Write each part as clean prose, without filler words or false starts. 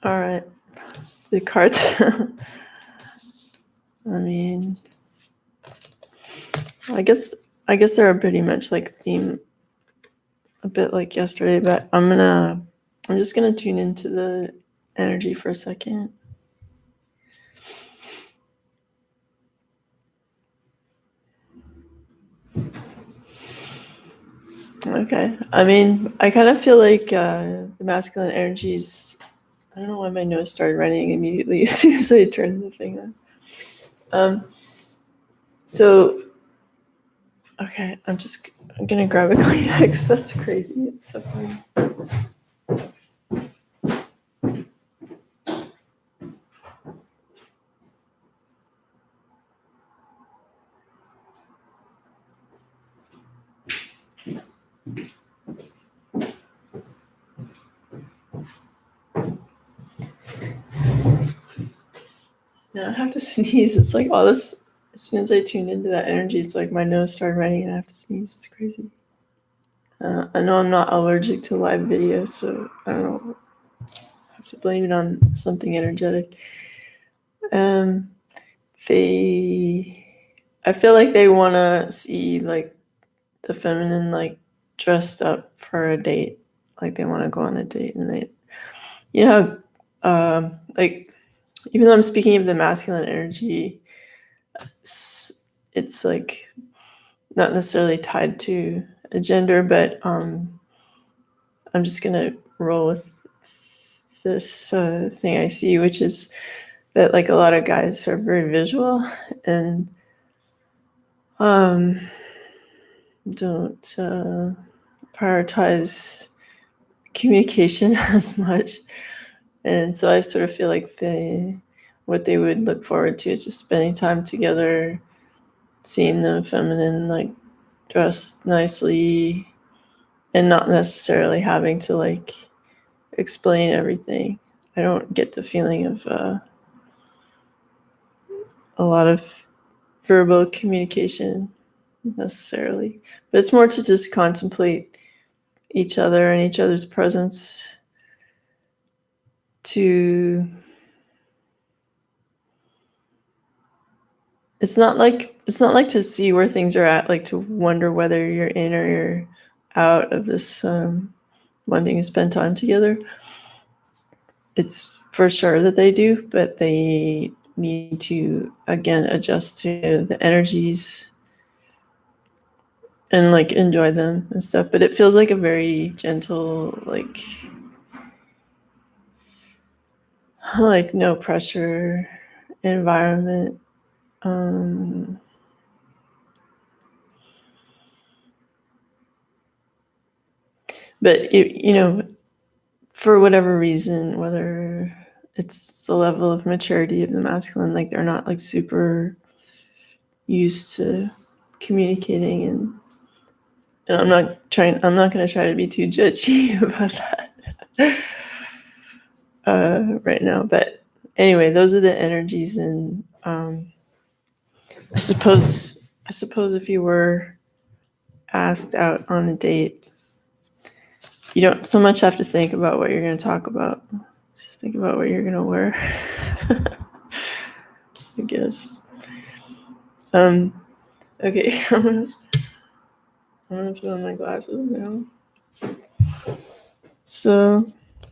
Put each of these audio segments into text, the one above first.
All right. The cards. I mean, I guess they're pretty much like theme, a bit like yesterday, but I'm just gonna tune into the energy for a second. Okay. I mean, I kind of feel like the masculine energies. I don't know why my nose started running immediately as soon as I turned the thing on. So, okay, I'm gonna grab a Kleenex. That's crazy. It's so funny. Now I have to sneeze. It's like all this. As soon as I tuned into that energy, it's like my nose started running and I have to sneeze. It's crazy. I know I'm not allergic to live video, so I don't know. I have to blame it on something energetic. I feel like they want to see like the feminine like dressed up for a date. Like they want to go on a date, and they, like, even though I'm speaking of the masculine energy, it's like not necessarily tied to a gender, but I'm just gonna roll with this thing I see, which is that like a lot of guys are very visual and don't prioritize communication as much. And so I sort of feel like what they would look forward to is just spending time together, seeing the feminine like dressed nicely, and not necessarily having to like explain everything. I don't get the feeling of a lot of verbal communication necessarily, but it's more to just contemplate each other and each other's presence, to it's not like to see where things are at, like to wonder whether you're in or you're out of this wanting to spend time together. It's for sure that they do, but they need to again adjust to the energies and like enjoy them and stuff. But it feels like a very gentle, like no pressure environment. But for whatever reason, whether it's the level of maturity of the masculine, like they're not like super used to communicating, and I'm not going to try to be too judgy about that right now. But anyway, those are the energies, and I suppose if you were asked out on a date, you don't so much have to think about what you're going to talk about. Just think about what you're going to wear. I guess. Okay, I'm gonna put on my glasses now. So,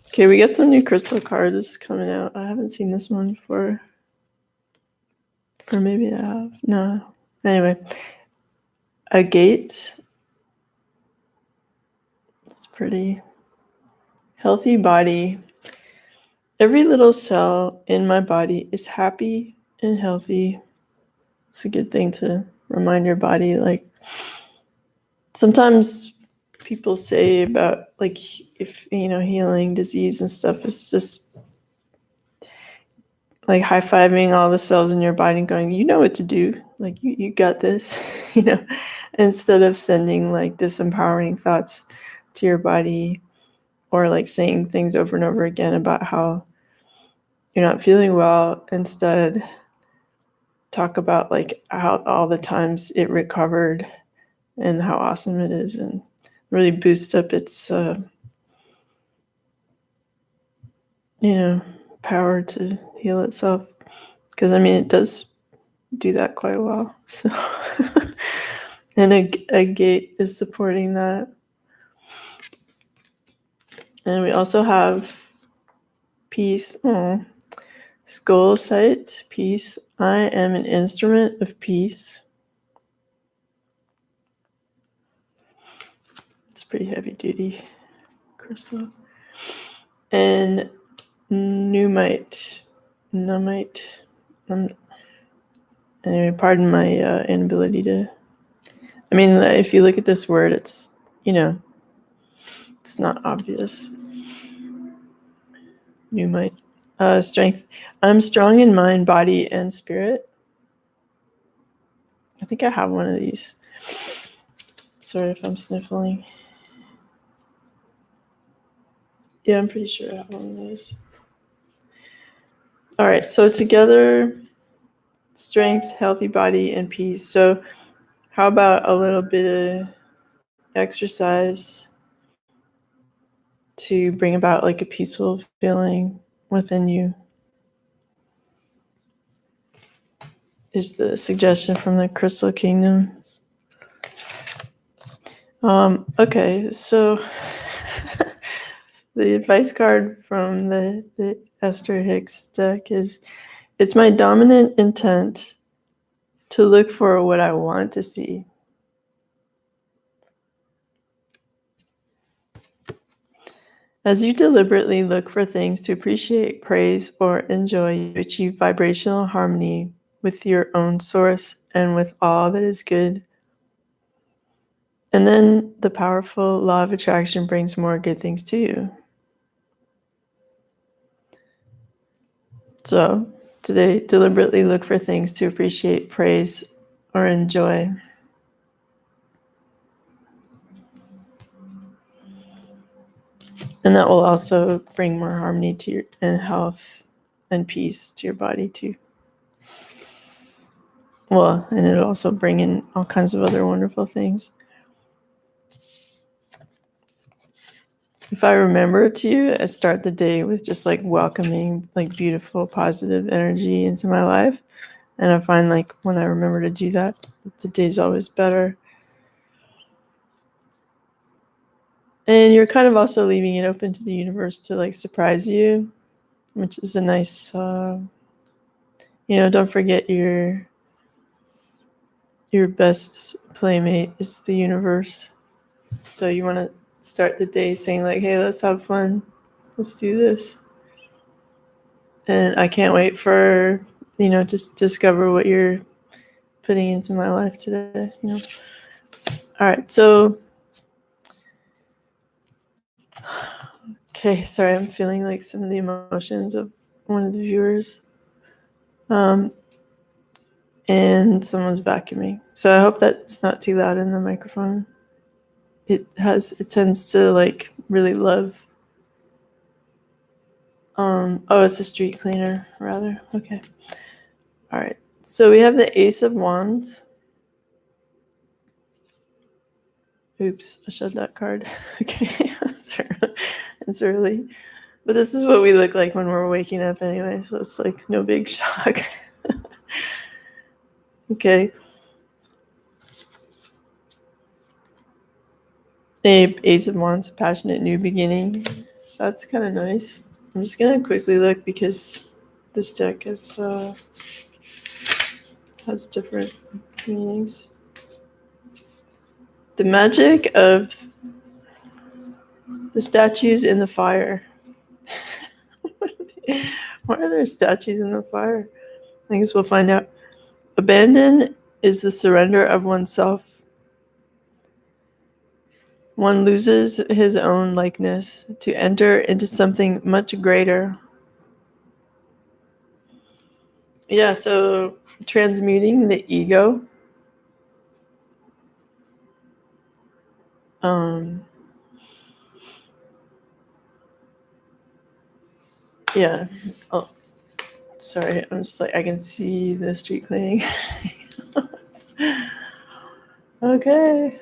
okay, we got some new crystal cards coming out. I haven't seen this one before. Or maybe I have. No. Anyway, a gate. It's pretty. Healthy body. Every little cell in my body is happy and healthy. It's a good thing to remind your body. Like, sometimes people say about like if healing disease and stuff is just like high-fiving all the cells in your body and going, you know what to do, like you got this. Instead of sending like disempowering thoughts to your body, or like saying things over and over again about how you're not feeling well. Instead, talk about like how all the times it recovered and how awesome it is, and really boost up its power to heal itself. Because, I mean, it does do that quite well. So, and a gate is supporting that. And we also have peace. Skull sight, peace. I am an instrument of peace. It's pretty heavy duty crystal. And numite. Anyway, pardon my inability to. I mean, if you look at this word, it's, it's not obvious. Numite. Strength. I'm strong in mind, body, and spirit. I think I have one of these. Sorry if I'm sniffling. Yeah, I'm pretty sure I have one of those. All right, so together, strength, healthy body, and peace. So how about a little bit of exercise to bring about like a peaceful feeling within you? Is the suggestion from the Crystal Kingdom. Okay, so the advice card from the Esther Hicks deck is, it's my dominant intent to look for what I want to see. As you deliberately look for things to appreciate, praise, or enjoy, you achieve vibrational harmony with your own source and with all that is good. And then the powerful law of attraction brings more good things to you. So today, deliberately look for things to appreciate, praise, or enjoy. And that will also bring more harmony to your, and health and peace to your body too. Well, and it'll also bring in all kinds of other wonderful things. If I remember to, I start the day with just like welcoming like beautiful, positive energy into my life. And I find like when I remember to do that, the day's always better. And you're kind of also leaving it open to the universe to like surprise you, which is a nice, don't forget your best playmate is the universe. So you want to start the day saying like, hey, let's have fun. Let's do this. And I can't wait for, to discover what you're putting into my life today, All right, so, okay, sorry, I'm feeling like some of the emotions of one of the viewers. And someone's vacuuming. So I hope that's not too loud in the microphone. It tends to like really love. It's a street cleaner rather. Okay. All right. So we have the Ace of Wands. Oops, I showed that card. Okay. It's early. But this is what we look like when we're waking up anyway, so it's like no big shock. Okay. Ace of Wands, passionate new beginning. That's kind of nice. I'm just gonna quickly look because this deck has different meanings. The magic of the statues in the fire. Why are there statues in the fire? I guess we'll find out. Abandon is the surrender of oneself. One loses his own likeness to enter into something much greater. Yeah, so transmuting the ego. Yeah. Oh, sorry. I'm just like, I can see the street cleaning. Okay.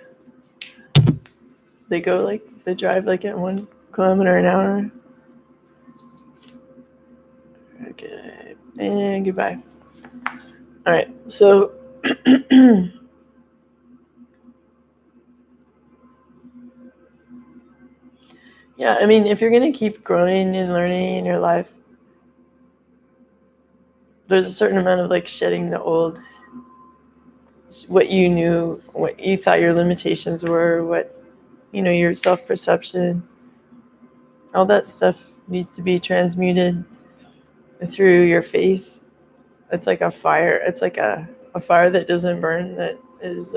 They drive like at 1 kilometer an hour. Okay. And goodbye. All right. So yeah, I mean, if you're going to keep growing and learning in your life, there's a certain amount of like shedding the old, what you knew, what you thought your limitations were, what, your self-perception, all that stuff needs to be transmuted through your faith. It's like a fire. It's like a fire that doesn't burn, that is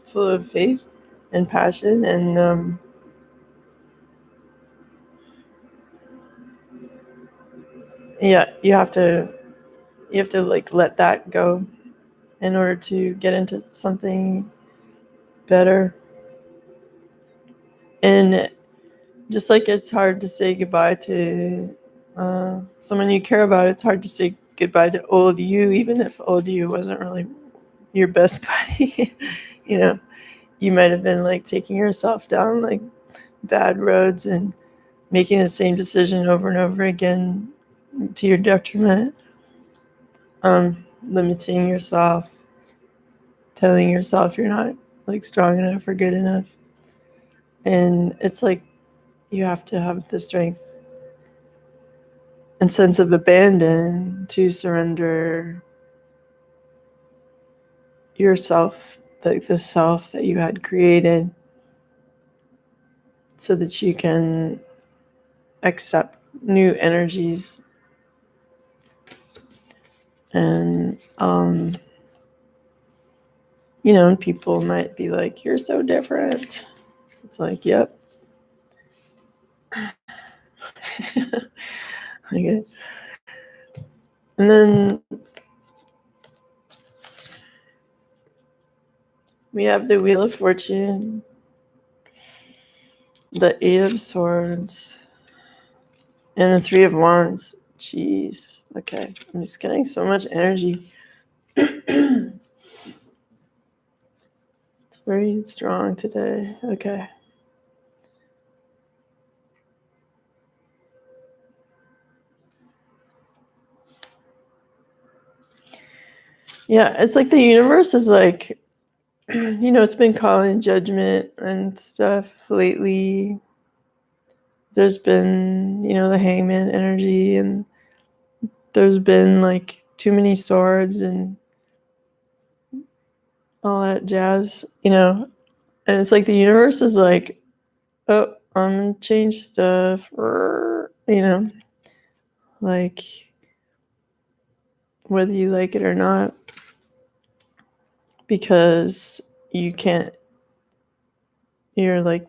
full of faith and passion. And yeah, you have to like let that go in order to get into something better. And just like it's hard to say goodbye to someone you care about, it's hard to say goodbye to old you, even if old you wasn't really your best buddy. you know, you might have been like taking yourself down like bad roads and making the same decision over and over again to your detriment, limiting yourself, telling yourself you're not like strong enough or good enough. And it's like you have to have the strength and sense of abandon to surrender yourself, like the self that you had created, so that you can accept new energies. And people might be like, you're so different. It's like, yep. Okay. And then we have the Wheel of Fortune, the Eight of Swords, and the Three of Wands. Jeez. Okay. I'm just getting so much energy. It's very strong today. Okay. Yeah, it's like the universe is like, it's been calling judgment and stuff lately. There's been, the hangman energy, and there's been like too many swords and all that jazz, and it's like the universe is like, oh, I'm gonna change stuff, or, like whether you like it or not, because you're like,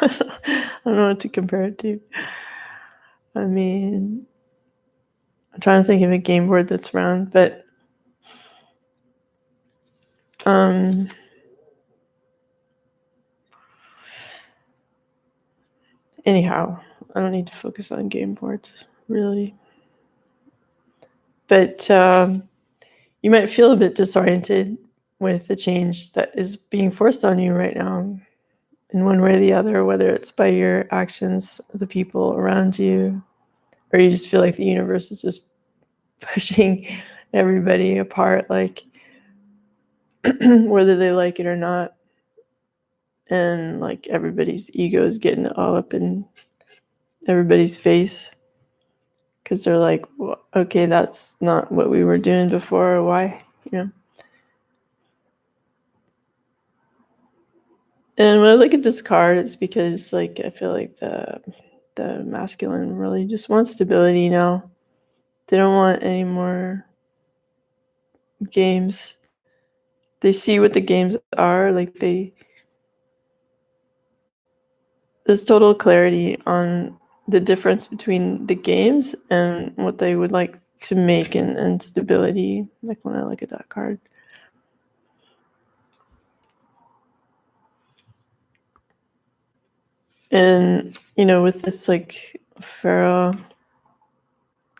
I don't know what to compare it to. I mean, I'm trying to think of a game board that's round, but anyhow, I don't need to focus on game boards, really. But you might feel a bit disoriented with the change that is being forced on you right now, in one way or the other, whether it's by your actions, the people around you, or you just feel like the universe is just pushing everybody apart, like whether they like it or not. And like everybody's ego is getting all up in everybody's face, because they're like, well, okay, that's not what we were doing before. Why? And when I look at this card, it's because like I feel like the masculine really just wants stability now. They don't want any more games. They see what the games are. Like there's total clarity on the difference between the games and what they would like to make, and stability, like when I look at that card. And with this like pharaoh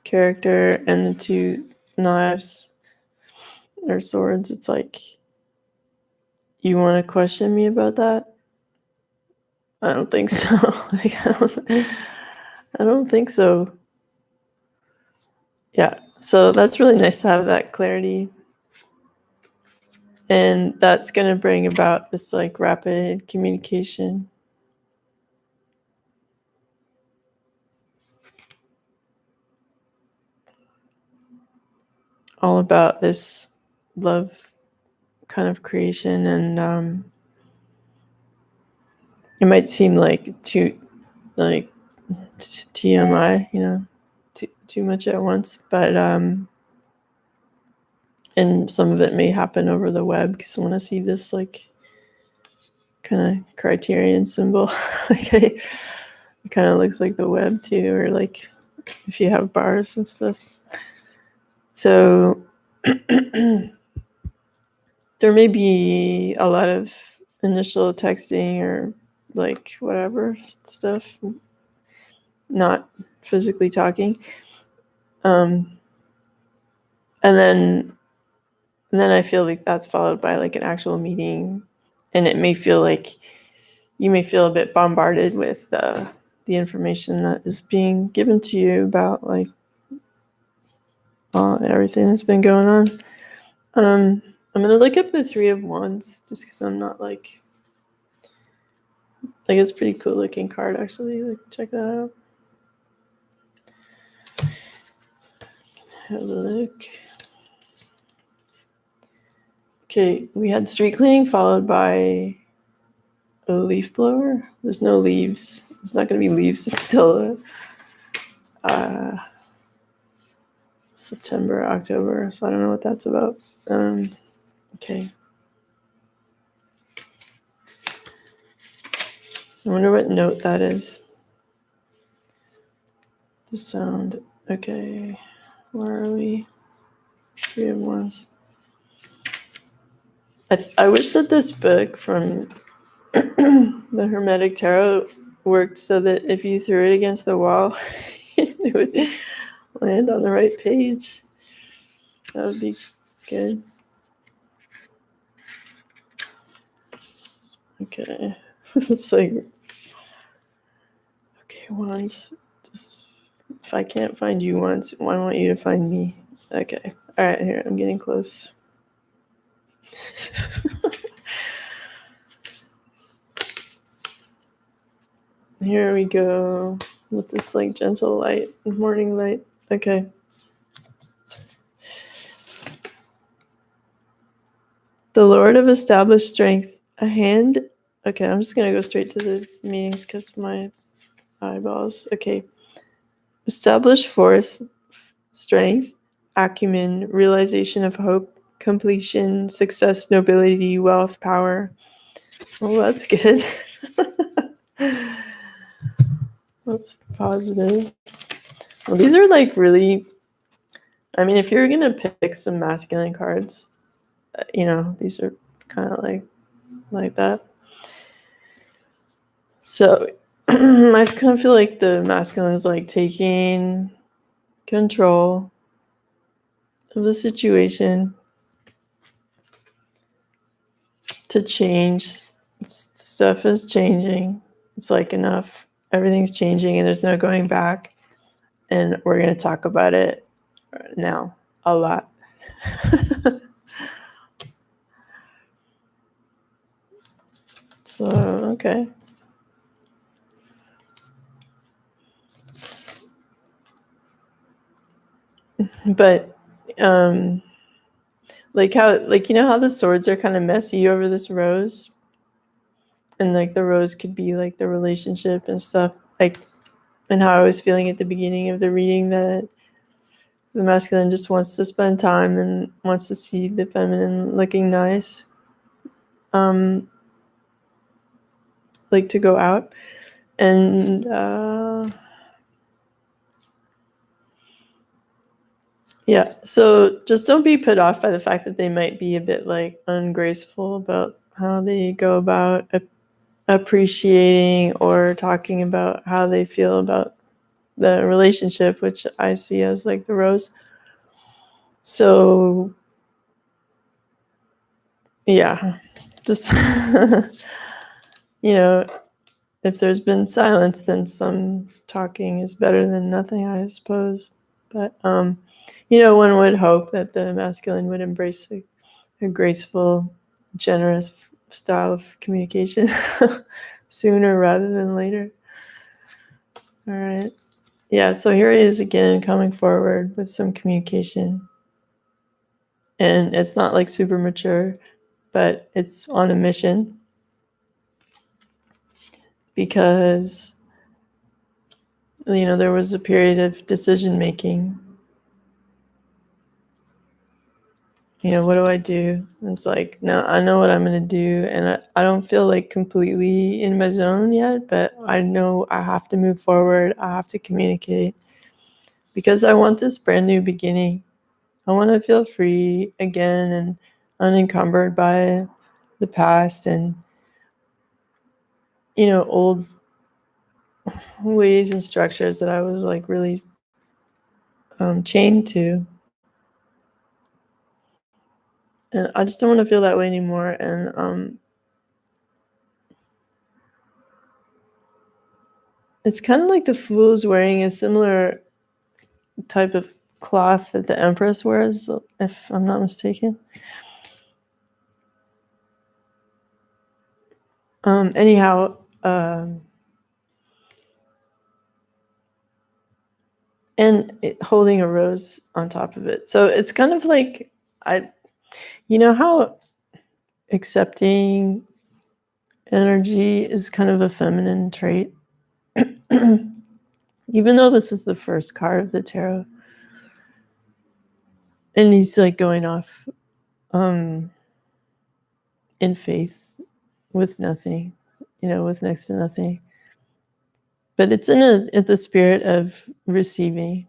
character and the two knives or swords, it's like, you want to question me about that? I don't think so. Like, I don't think so. Yeah, so that's really nice to have that clarity. And that's going to bring about this like rapid communication. All about this love kind of creation. And it might seem like too like TMI, too much at once, but and some of it may happen over the web because I want to see this like kind of criterion symbol. Like it kind of looks like the web too, or like if you have bars and stuff. So there may be a lot of initial texting or like whatever stuff, not physically talking. And then I feel like that's followed by like an actual meeting, and it may feel like you may feel a bit bombarded with the information that is being given to you about like everything that's been going on. I'm gonna look up the Three of Wands just because I'm not like it's a pretty cool looking card actually. Like check that out. Have a look. Okay, we had street cleaning followed by a leaf blower. There's no leaves. It's not gonna be leaves until September, October. So I don't know what that's about. Okay. I wonder what note that is. The sound. Okay. Where are we? Three of Wands. I wish that this book from the Hermetic Tarot worked so that if you threw it against the wall, it would land on the right page. That would be good. Okay. It's like, okay, Wands. Just, if I can't find you once, I want you to find me. Okay. All right, here. I'm getting close. Here we go with this like gentle light, morning light. Okay. The Lord of established strength, a hand. Okay, I'm just gonna go straight to the meanings because my eyeballs. Okay. Established force, strength, acumen, realization of hope, completion, success, nobility, wealth, power. Well, that's good. That's positive. Well, these are like really, I mean, if you're gonna pick some masculine cards, these are kind of like that. So I kind of feel like the masculine is like taking control of the situation to change. Stuff is changing. It's like enough. Everything's changing and there's no going back. And we're going to talk about it now a lot. So, okay. But like how how the swords are kind of messy over this rose, and like the rose could be like the relationship and stuff, like, and how I was feeling at the beginning of the reading that the masculine just wants to spend time and wants to see the feminine looking nice, like to go out and yeah, so just don't be put off by the fact that they might be a bit like ungraceful about how they go about appreciating or talking about how they feel about the relationship, which I see as like the rose. So yeah, just if there's been silence, then some talking is better than nothing, I suppose. But One would hope that the masculine would embrace a graceful, generous style of communication sooner rather than later. All right. Yeah, so here he is again coming forward with some communication. And it's not like super mature, but it's on a mission because, there was a period of decision making. What do I do? And it's like, no, I know what I'm going to do. And I don't feel like completely in my zone yet, but I know I have to move forward. I have to communicate because I want this brand new beginning. I want to feel free again and unencumbered by the past and, old ways and structures that I was like really chained to. And I just don't want to feel that way anymore. And it's kind of like the Fool is wearing a similar type of cloth that the Empress wears, if I'm not mistaken. Anyhow, and holding a rose on top of it. So it's kind of like, how accepting energy is kind of a feminine trait. Even though this is the first card of the tarot. And he's like going off in faith with nothing, with next to nothing. But it's in the spirit of receiving.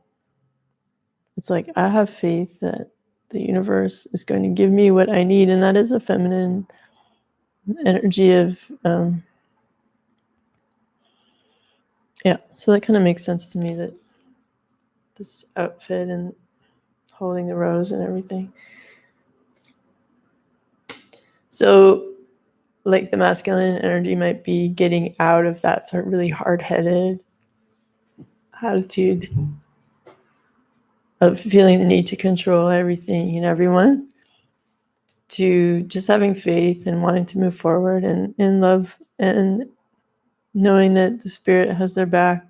It's like, I have faith that the universe is going to give me what I need. And that is a feminine energy of, so that kind of makes sense to me, that this outfit and holding the rose and everything. So, like, the masculine energy might be getting out of that sort of really hard-headed attitude of feeling the need to control everything and everyone, to just having faith and wanting to move forward and in love and knowing that the spirit has their back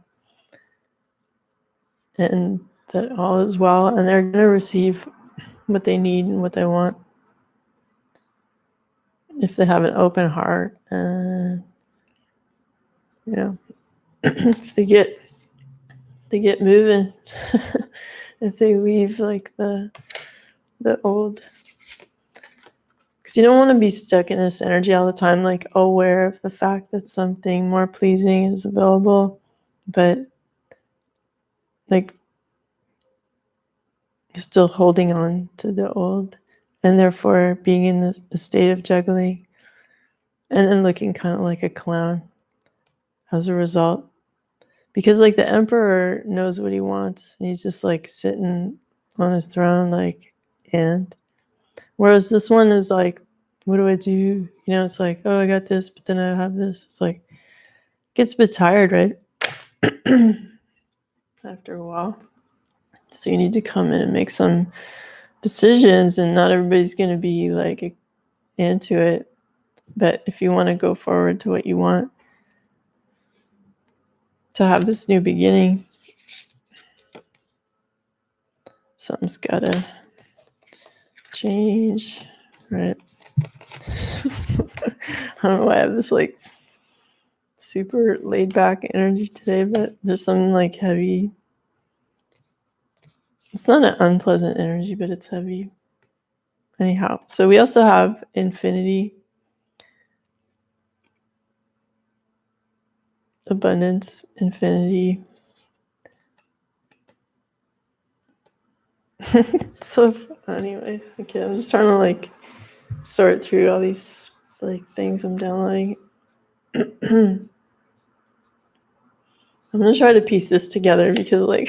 and that all is well, and they're going to receive what they need and what they want if they have an open heart. And if they get moving, if they leave like the old, because you don't want to be stuck in this energy all the time, like aware of the fact that something more pleasing is available, but like still holding on to the old, and therefore being in the state of juggling and then looking kind of like a clown as a result. Because like the emperor knows what he wants, and he's just like sitting on his throne, like, and whereas this one is like, what do I do? It's like, oh, I got this, but then I have this. It's like, gets a bit tired, right? After a while. So you need to come in and make some decisions, and not everybody's going to be like into it. But if you want to go forward to what you want, to have this new beginning, something's got to change, right? I don't know why I have this like super laid back energy today, but there's some like heavy. It's not an unpleasant energy, but it's heavy. Anyhow, so we also have infinity, abundance, infinity. So anyway, okay, I'm just trying to like sort through all these like things I'm downloading. I'm gonna try to piece this together because like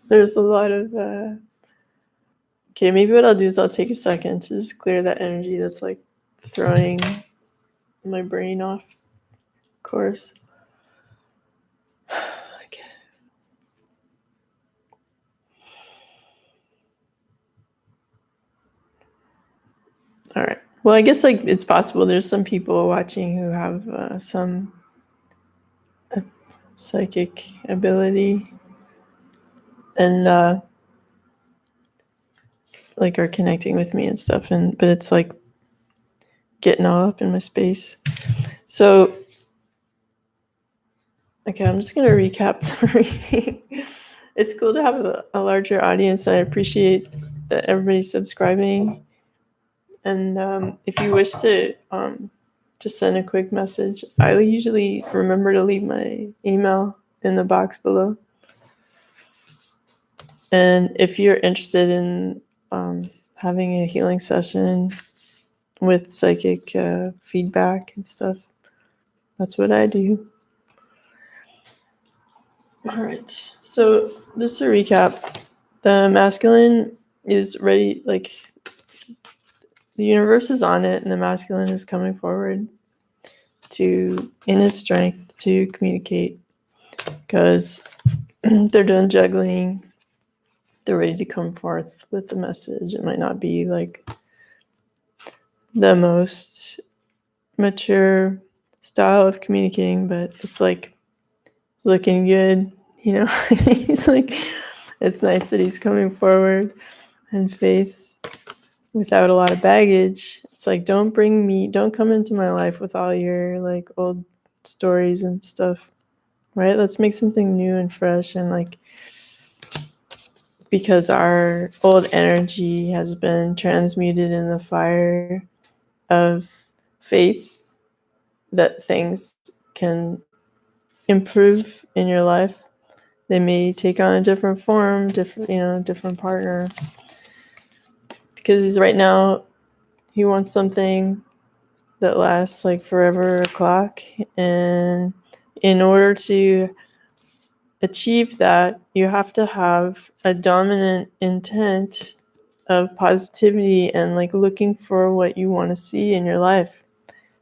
there's a lot of okay, maybe what I'll do is I'll take a second to just clear that energy that's like throwing my brain off course. Okay. All right. Well, I guess like it's possible there's some people watching who have some psychic ability and like are connecting with me and stuff, and but it's like getting all up in my space. So okay, I'm just gonna recap the reading. It's cool to have a larger audience. I appreciate that everybody's subscribing. And if you wish to just send a quick message, I usually remember to leave my email in the box below. And if you're interested in having a healing session with psychic feedback and stuff, that's what I do. All right. So just to recap, the masculine is ready, like the universe is on it, and the masculine is coming forward to, in his strength, to communicate, because they're done juggling. They're ready to come forth with the message. It might not be like the most mature style of communicating, but it's like looking good, you know. He's like, it's nice that he's coming forward in faith without a lot of baggage. It's like, don't come into my life with all your like old stories and stuff, right? Let's make something new and fresh. And like, because our old energy has been transmuted in the fire of faith, that things can improve in your life. They may take on a different form, different partner, because right now he wants something that lasts like forever a clock. And in order to achieve that, you have to have a dominant intent of positivity and like looking for what you want to see in your life,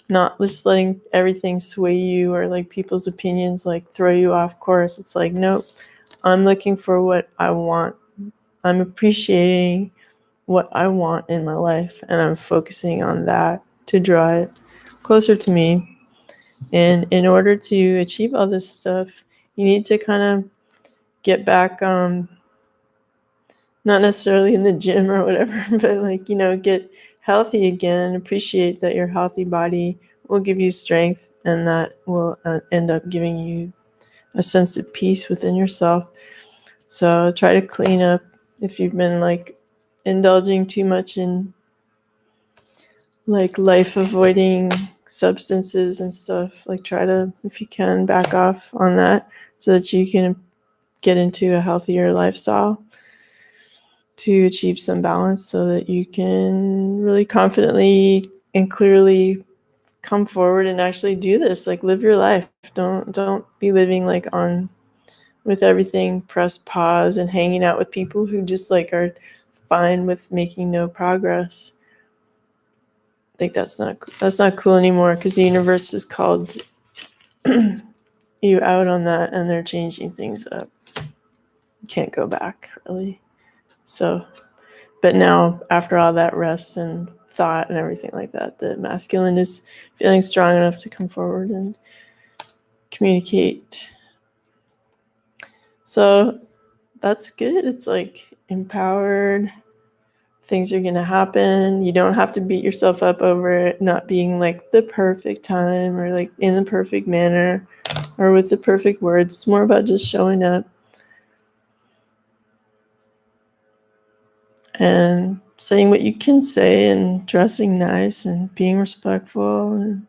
not just letting everything sway you or like people's opinions like throw you off course. It's like, nope, I'm looking for what I want. I'm appreciating what I want in my life, and I'm focusing on that to draw it closer to me. And in order to achieve all this stuff, you need to kind of get back, not necessarily in the gym or whatever, but like, get healthy again. Appreciate that your healthy body will give you strength, and that will end up giving you a sense of peace within yourself. So try to clean up if you've been like indulging too much in like life avoiding substances and stuff. Like, try to, if you can, back off on that so that you can get into a healthier lifestyle to achieve some balance, so that you can really confidently and clearly come forward and actually do this. Like, live your life. Don't be living like on with everything press pause and hanging out with people who just like are fine with making no progress. Like, that's not cool anymore, because the universe has called you out on that, and they're changing things up. You can't go back, really. So, but now, after all that rest and thought and everything like that, the masculine is feeling strong enough to come forward and communicate. So that's good. It's like empowered. Things are going to happen. You don't have to beat yourself up over it not being like the perfect time or like in the perfect manner or with the perfect words. It's more about just showing up and saying what you can say and dressing nice and being respectful and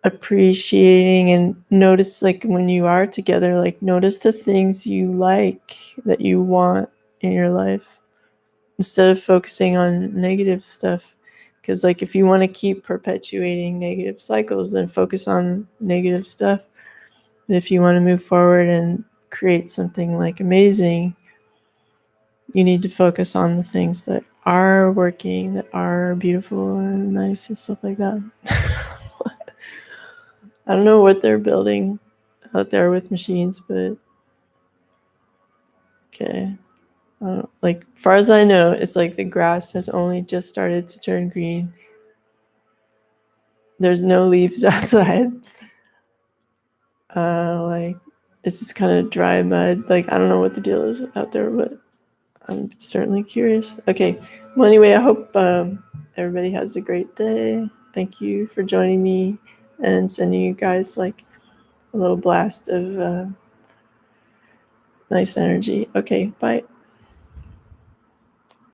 appreciating. And notice, like, when you are together, like, notice the things you like that you want in your life instead of focusing on negative stuff. Because like, if you want to keep perpetuating negative cycles, then focus on negative stuff. And if you want to move forward and create something like amazing, you need to focus on the things that are working, that are beautiful and nice and stuff like that. I don't know what they're building out there with machines, but okay. Like, far as I know, it's like the grass has only just started to turn green. There's no leaves outside. Like, it's just kind of dry mud. Like, I don't know what the deal is out there, but I'm certainly curious. Okay. Well, anyway, I hope everybody has a great day. Thank you for joining me and sending you guys like a little blast of nice energy. Okay. Bye.